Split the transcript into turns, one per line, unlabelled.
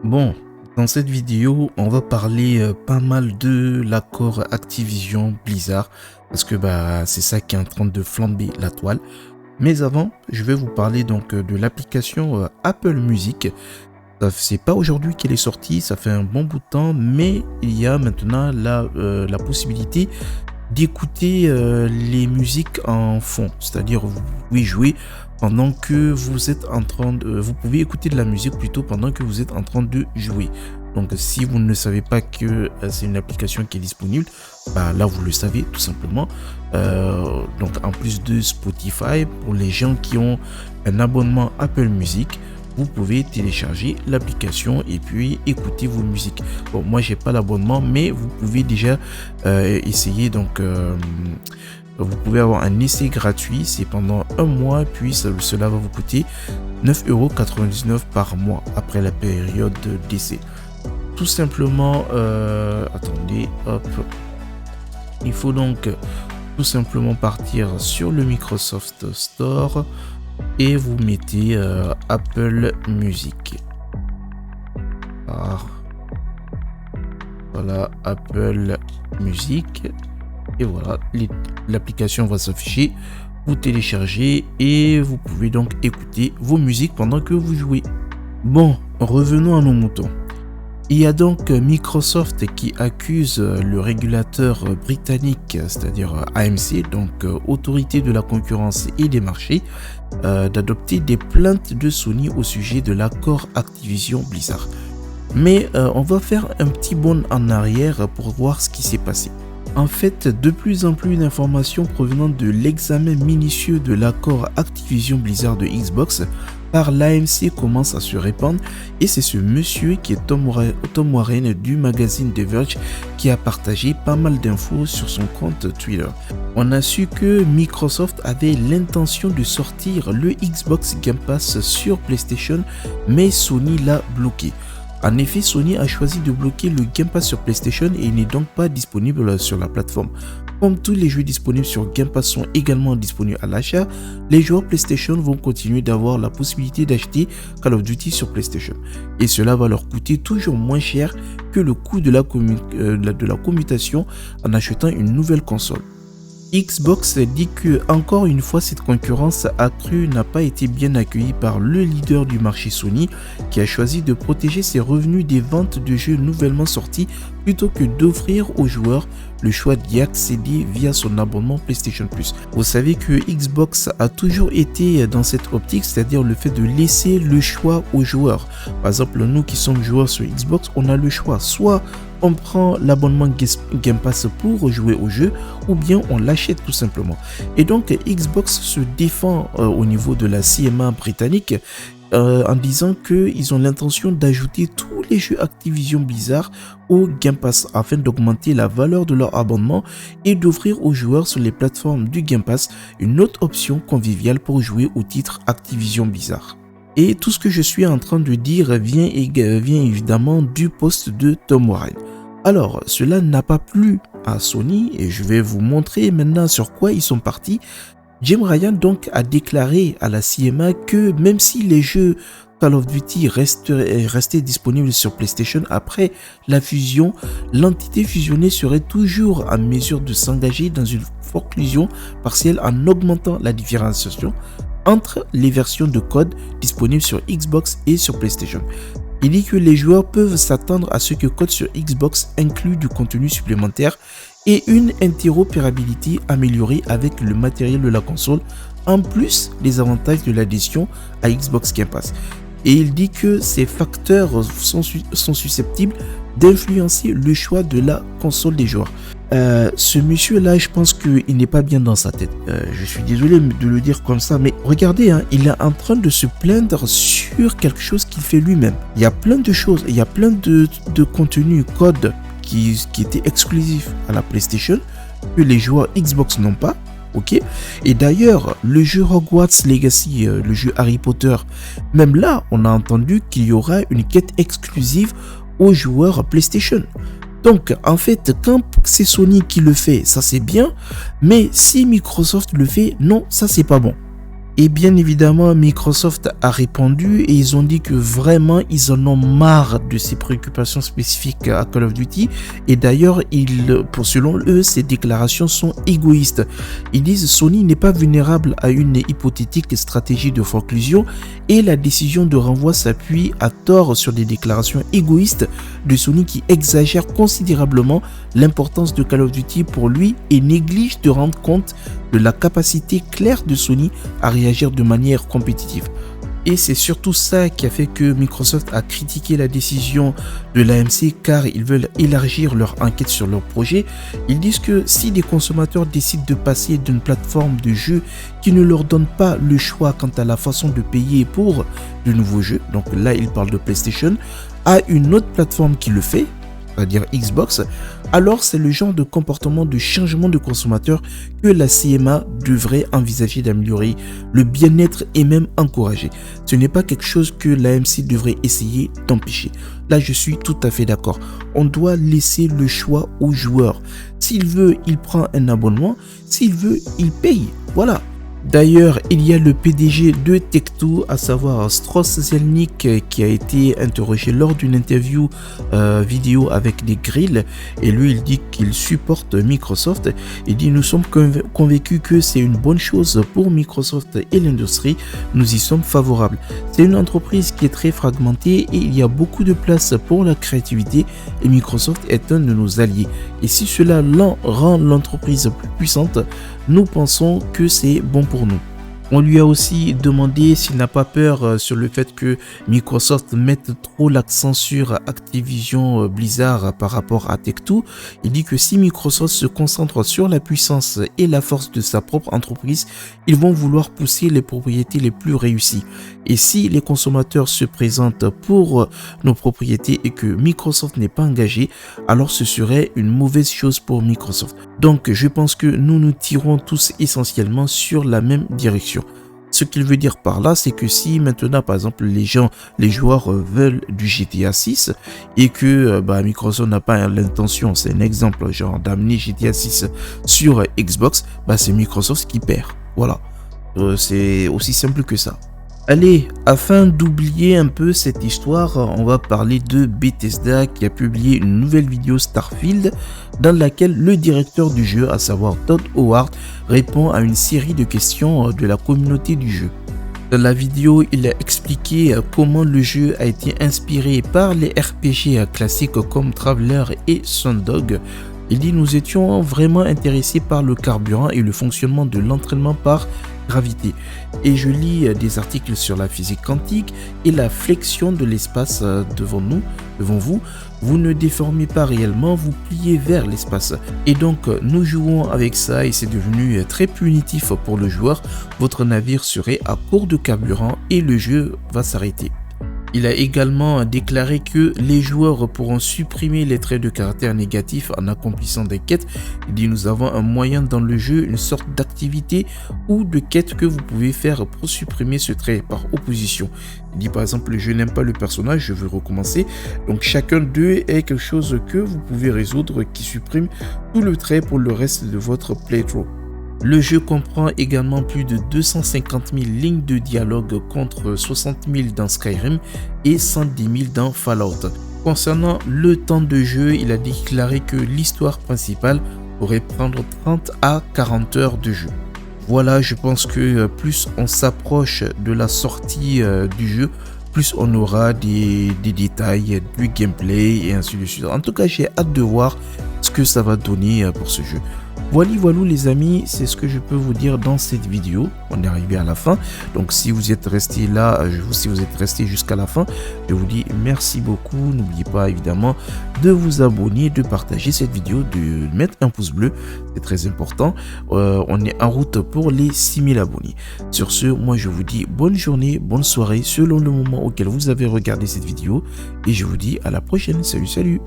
Bon, dans cette vidéo, on va parler pas mal de l'accord Activision Blizzard parce que c'est ça qui est en train de flamber la toile. Mais avant, je vais vous parler donc de l'application Apple Music. C'est pas aujourd'hui qu'elle est sortie, ça fait un bon bout de temps, mais il y a maintenant la possibilité d'écouter les musiques en fond, c'est-à-dire vous pouvez jouer pendant que vous êtes en train de, vous pouvez écouter de la musique plutôt pendant que vous êtes en train de jouer. Donc si vous ne savez pas que c'est une application qui est disponible, là vous le savez tout simplement. Donc en plus de Spotify, pour les gens qui ont un abonnement Apple Music, vous pouvez télécharger l'application et puis écouter vos musiques. Bon, moi j'ai pas l'abonnement, mais vous pouvez déjà essayer. Donc vous pouvez avoir un essai gratuit, c'est pendant un mois, puis cela va vous coûter 9,99 € par mois après la période d'essai. Tout simplement, attendez, hop, il faut donc tout simplement partir sur le Microsoft Store et vous mettez Apple Music. Voilà, Apple Music. Et voilà, l'application va s'afficher. Vous téléchargez et vous pouvez donc écouter vos musiques pendant que vous jouez. Bon, revenons à nos moutons. Il y a donc Microsoft qui accuse le régulateur britannique, c'est-à-dire AMC, donc autorité de la concurrence et des marchés, d'adopter des plaintes de Sony au sujet de l'accord Activision Blizzard. Mais on va faire un petit bond en arrière pour voir ce qui s'est passé. En fait, de plus en plus d'informations provenant de l'examen minutieux de l'accord Activision Blizzard de Xbox par l'AMC commencent à se répandre, et c'est ce monsieur qui est Tom Warren du magazine The Verge qui a partagé pas mal d'infos sur son compte Twitter. On a su que Microsoft avait l'intention de sortir le Xbox Game Pass sur PlayStation, mais Sony l'a bloqué. En effet, Sony a choisi de bloquer le Game Pass sur PlayStation et il n'est donc pas disponible sur la plateforme. Comme tous les jeux disponibles sur Game Pass sont également disponibles à l'achat, les joueurs PlayStation vont continuer d'avoir la possibilité d'acheter Call of Duty sur PlayStation. Et cela va leur coûter toujours moins cher que le coût de la commutation en achetant une nouvelle console. Xbox dit que, encore une fois, cette concurrence accrue n'a pas été bien accueillie par le leader du marché Sony, qui a choisi de protéger ses revenus des ventes de jeux nouvellement sortis plutôt que d'offrir aux joueurs le choix d'y accéder via son abonnement PlayStation Plus. Vous savez que Xbox a toujours été dans cette optique, c'est-à-dire le fait de laisser le choix aux joueurs. Par exemple, nous qui sommes joueurs sur Xbox, on a le choix, soit on prend l'abonnement Game Pass pour jouer au jeu, ou bien on l'achète tout simplement. Et donc Xbox se défend au niveau de la CMA britannique en disant qu'ils ont l'intention d'ajouter tous les jeux Activision Blizzard au Game Pass afin d'augmenter la valeur de leur abonnement et d'offrir aux joueurs sur les plateformes du Game Pass une autre option conviviale pour jouer au titre Activision Blizzard. Et tout ce que je suis en train de dire vient évidemment du post de Tom Warren. Alors, cela n'a pas plu à Sony et je vais vous montrer maintenant sur quoi ils sont partis. Jim Ryan donc a déclaré à la CMA que même si les jeux Call of Duty restaient disponibles sur PlayStation après la fusion, l'entité fusionnée serait toujours en mesure de s'engager dans une forclusion partielle en augmentant la différenciation entre les versions de code disponibles sur Xbox et sur PlayStation. Il dit que les joueurs peuvent s'attendre à ce que code sur Xbox inclue du contenu supplémentaire et une interopérabilité améliorée avec le matériel de la console, en plus des avantages de l'adhésion à Xbox Game Pass. Et il dit que ces facteurs sont susceptibles d'influencer le choix de la console des joueurs. Ce monsieur-là, je pense qu'il n'est pas bien dans sa tête. Je suis désolé de le dire comme ça, mais regardez, il est en train de se plaindre sur quelque chose qu'il fait lui-même. Il y a plein de choses, il y a plein de contenus, codes qui étaient exclusifs à la PlayStation, que les joueurs Xbox n'ont pas. Ok. Et d'ailleurs, le jeu Hogwarts Legacy, le jeu Harry Potter, même là, on a entendu qu'il y aura une quête exclusive aux joueurs PlayStation. Donc, en fait, quand c'est Sony qui le fait, ça c'est bien, mais si Microsoft le fait, non, ça c'est pas bon. Et bien évidemment, Microsoft a répondu et ils ont dit que vraiment, ils en ont marre de ces préoccupations spécifiques à Call of Duty. Et d'ailleurs, selon eux, ces déclarations sont égoïstes. Ils disent Sony n'est pas vulnérable à une hypothétique stratégie de forclusion et la décision de renvoi s'appuie à tort sur des déclarations égoïstes de Sony qui exagèrent considérablement l'importance de Call of Duty pour lui et négligent de rendre compte de la capacité claire de Sony à réagir de manière compétitive. Et c'est surtout ça qui a fait que Microsoft a critiqué la décision de l'AMC car ils veulent élargir leur enquête sur leur projet. Ils disent que si des consommateurs décident de passer d'une plateforme de jeu qui ne leur donne pas le choix quant à la façon de payer pour de nouveaux jeux, donc là ils parlent de PlayStation, à une autre plateforme qui le fait, c'est-à-dire Xbox, alors c'est le genre de comportement de changement de consommateur que la CMA devrait envisager d'améliorer le bien-être et même encourager. Ce n'est pas quelque chose que l'AMC devrait essayer d'empêcher. Là, je suis tout à fait d'accord. On doit laisser le choix aux joueurs. S'il veut, il prend un abonnement. S'il veut, il paye. Voilà. D'ailleurs, il y a le PDG de Tech2, à savoir Strauss Zelnick, qui a été interrogé lors d'une interview vidéo avec des grilles. Et lui, il dit qu'il supporte Microsoft. Il dit « Nous sommes convaincus que c'est une bonne chose pour Microsoft et l'industrie. Nous y sommes favorables. C'est une entreprise qui est très fragmentée et il y a beaucoup de place pour la créativité. Et Microsoft est un de nos alliés. Et si cela rend l'entreprise plus puissante, nous pensons que c'est bon pour nous. » On lui a aussi demandé s'il n'a pas peur sur le fait que Microsoft mette trop l'accent sur Activision Blizzard par rapport à Tech2. Il dit que si Microsoft se concentre sur la puissance et la force de sa propre entreprise, ils vont vouloir pousser les propriétés les plus réussies. Et si les consommateurs se présentent pour nos propriétés et que Microsoft n'est pas engagé, alors ce serait une mauvaise chose pour Microsoft. Donc je pense que nous nous tirons tous essentiellement sur la même direction. Ce qu'il veut dire par là, c'est que si maintenant, par exemple, les joueurs veulent du GTA 6 et que Microsoft n'a pas l'intention, c'est un exemple, genre d'amener GTA 6 sur Xbox, c'est Microsoft qui perd. Voilà, c'est aussi simple que ça. Allez, afin d'oublier un peu cette histoire, on va parler de Bethesda qui a publié une nouvelle vidéo Starfield dans laquelle le directeur du jeu, à savoir Todd Howard, répond à une série de questions de la communauté du jeu. Dans la vidéo, il a expliqué comment le jeu a été inspiré par les RPG classiques comme Traveler et Sundog. Il dit « Nous étions vraiment intéressés par le carburant et le fonctionnement de l'entraînement par gravité. Et je lis des articles sur la physique quantique et la flexion de l'espace devant vous. Vous ne déformez pas réellement, vous pliez vers l'espace. Et donc, nous jouons avec ça et c'est devenu très punitif pour le joueur. Votre navire serait à court de carburant et le jeu va s'arrêter. » Il a également déclaré que les joueurs pourront supprimer les traits de caractère négatifs en accomplissant des quêtes. Il dit nous avons un moyen dans le jeu, une sorte d'activité ou de quête que vous pouvez faire pour supprimer ce trait par opposition. Il dit par exemple je n'aime pas le personnage, je veux recommencer. Donc chacun d'eux est quelque chose que vous pouvez résoudre qui supprime tout le trait pour le reste de votre playthrough. Le jeu comprend également plus de 250 000 lignes de dialogue contre 60 000 dans Skyrim et 110 000 dans Fallout. Concernant le temps de jeu, il a déclaré que l'histoire principale pourrait prendre 30 à 40 heures de jeu. Voilà, je pense que plus on s'approche de la sortie du jeu, plus on aura des détails, du gameplay et ainsi de suite. En tout cas, j'ai hâte de voir ce que ça va donner pour ce jeu. Voilà les amis, c'est ce que je peux vous dire dans cette vidéo. On est arrivé à la fin. Donc si vous êtes resté là, si vous êtes resté jusqu'à la fin, je vous dis merci beaucoup. N'oubliez pas évidemment de vous abonner, de partager cette vidéo, de mettre un pouce bleu. C'est très important. On est en route pour les 6000 abonnés. Sur ce, moi je vous dis bonne journée, bonne soirée selon le moment auquel vous avez regardé cette vidéo. Et je vous dis à la prochaine. Salut, salut.